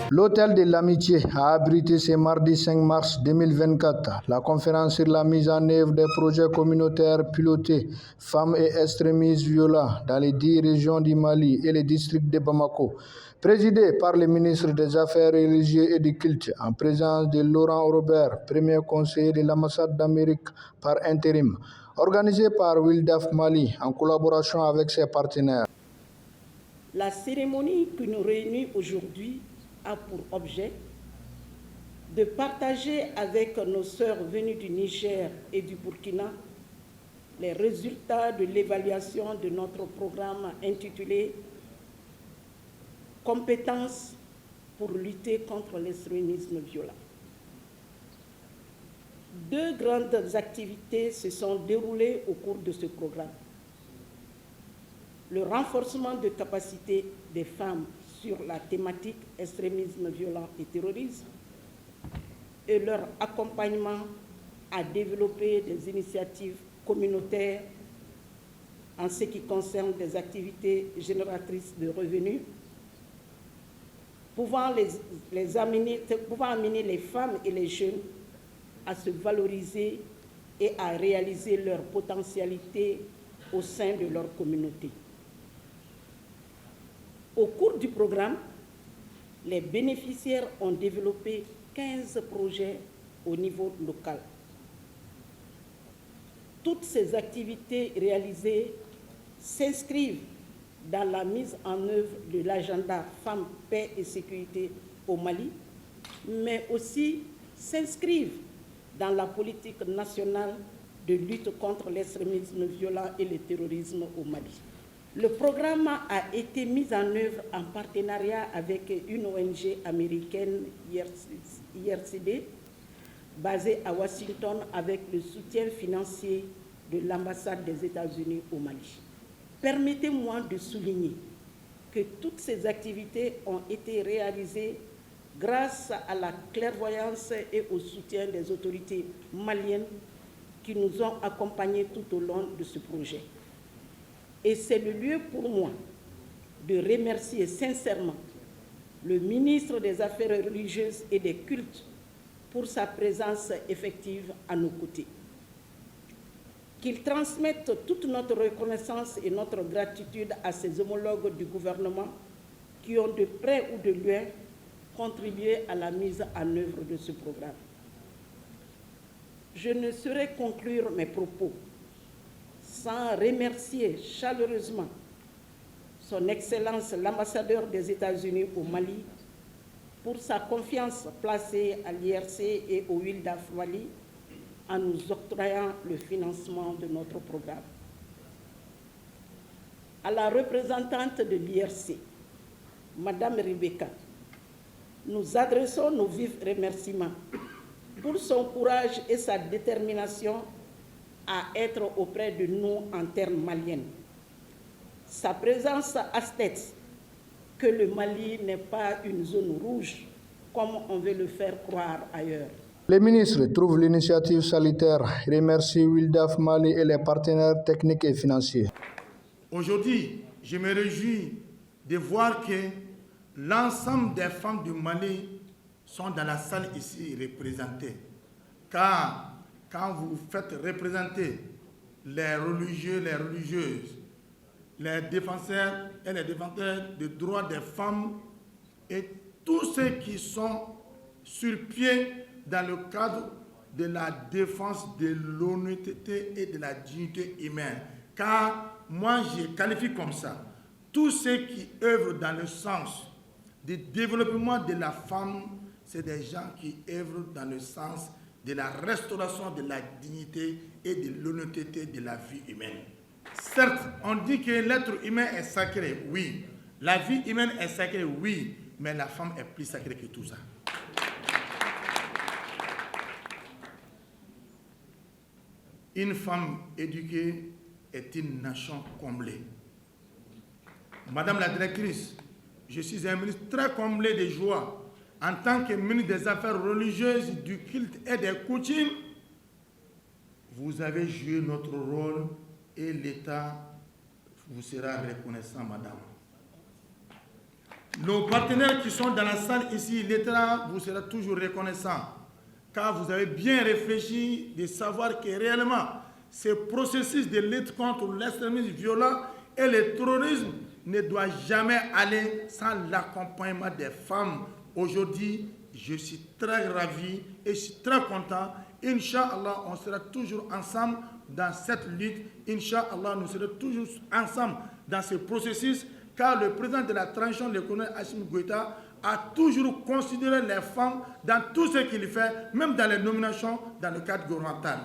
L'Hôtel de l'Amitié a abrité ce mardi 5 mars 2024 la conférence sur la mise en œuvre des projets communautaires pilotés femmes et extrémistes violents dans les 10 régions du Mali et les districts de Bamako, présidée par le ministre des Affaires religieuses et du culte en présence de Laurent Robert, premier conseiller de l'ambassade d'Amérique par intérim, organisée par Wildaf Mali en collaboration avec ses partenaires. La cérémonie qui nous réunit aujourd'hui a pour objet de partager avec nos sœurs venues du Niger et du Burkina les résultats de l'évaluation de notre programme intitulé « Compétences pour lutter contre l'extrémisme violent ». 2 grandes activités se sont déroulées au cours de ce programme. Le renforcement de capacités des femmes sur la thématique extrémisme violent et terrorisme et leur accompagnement à développer des initiatives communautaires en ce qui concerne des activités génératrices de revenus, pouvant amener les femmes et les jeunes à se valoriser et à réaliser leur potentialité au sein de leur communauté. Au cours du programme, les bénéficiaires ont développé 15 projets au niveau local. Toutes ces activités réalisées s'inscrivent dans la mise en œuvre de l'agenda Femmes, Paix et Sécurité au Mali, mais aussi s'inscrivent dans la politique nationale de lutte contre l'extrémisme violent et le terrorisme au Mali. Le programme a été mis en œuvre en partenariat avec une ONG américaine, IRCD, basée à Washington avec le soutien financier de l'ambassade des États-Unis au Mali. Permettez-moi de souligner que toutes ces activités ont été réalisées grâce à la clairvoyance et au soutien des autorités maliennes qui nous ont accompagnés tout au long de ce projet. Et c'est le lieu pour moi de remercier sincèrement le ministre des Affaires religieuses et des cultes pour sa présence effective à nos côtés. Qu'il transmette toute notre reconnaissance et notre gratitude à ses homologues du gouvernement qui ont de près ou de loin contribué à la mise en œuvre de ce programme. Je ne saurais conclure mes propos sans remercier chaleureusement son Excellence l'ambassadeur des États-Unis au Mali pour sa confiance placée à l'IRC et au Wildaf Mali en nous octroyant le financement de notre programme. À la représentante de l'IRC, Madame Rebecca, nous adressons nos vifs remerciements pour son courage et sa détermination à être auprès de nous en terres maliennes. Sa présence atteste que le Mali n'est pas une zone rouge comme on veut le faire croire ailleurs. Le ministre trouve l'initiative salutaire et remercie Wildaf Mali et les partenaires techniques et financiers. Aujourd'hui, je me réjouis de voir que l'ensemble des femmes du Mali sont dans la salle ici représentées. Car quand vous faites représenter les religieux, les religieuses, les défenseurs et les défenseurs des droits des femmes et tous ceux qui sont sur pied dans le cadre de la défense de l'honnêteté et de la dignité humaine. Car moi, je qualifie comme ça tous ceux qui œuvrent dans le sens du développement de la femme, c'est des gens qui œuvrent dans le sens de la restauration de la dignité et de l'honnêteté de la vie humaine. Certes, on dit que l'être humain est sacré, oui. La vie humaine est sacrée, oui. Mais la femme est plus sacrée que tout ça. Une femme éduquée est une nation comblée. Madame la directrice, je suis un ministre très comblé de joie. En tant que ministre des Affaires religieuses, du culte et des coutumes, vous avez joué notre rôle et l'État vous sera reconnaissant, madame. Nos partenaires qui sont dans la salle ici, l'État vous sera toujours reconnaissant, car vous avez bien réfléchi de savoir que réellement, ce processus de lutte contre l'extrémisme violent et le terrorisme ne doit jamais aller sans l'accompagnement des femmes. Aujourd'hui, je suis très ravi et je suis très content. Inch'Allah, on sera toujours ensemble dans cette lutte. Inch'Allah, nous serons toujours ensemble dans ce processus, car le président de la transition, le colonel Assimi Goïta, a toujours considéré les femmes dans tout ce qu'il fait, même dans les nominations dans le cadre gouvernemental.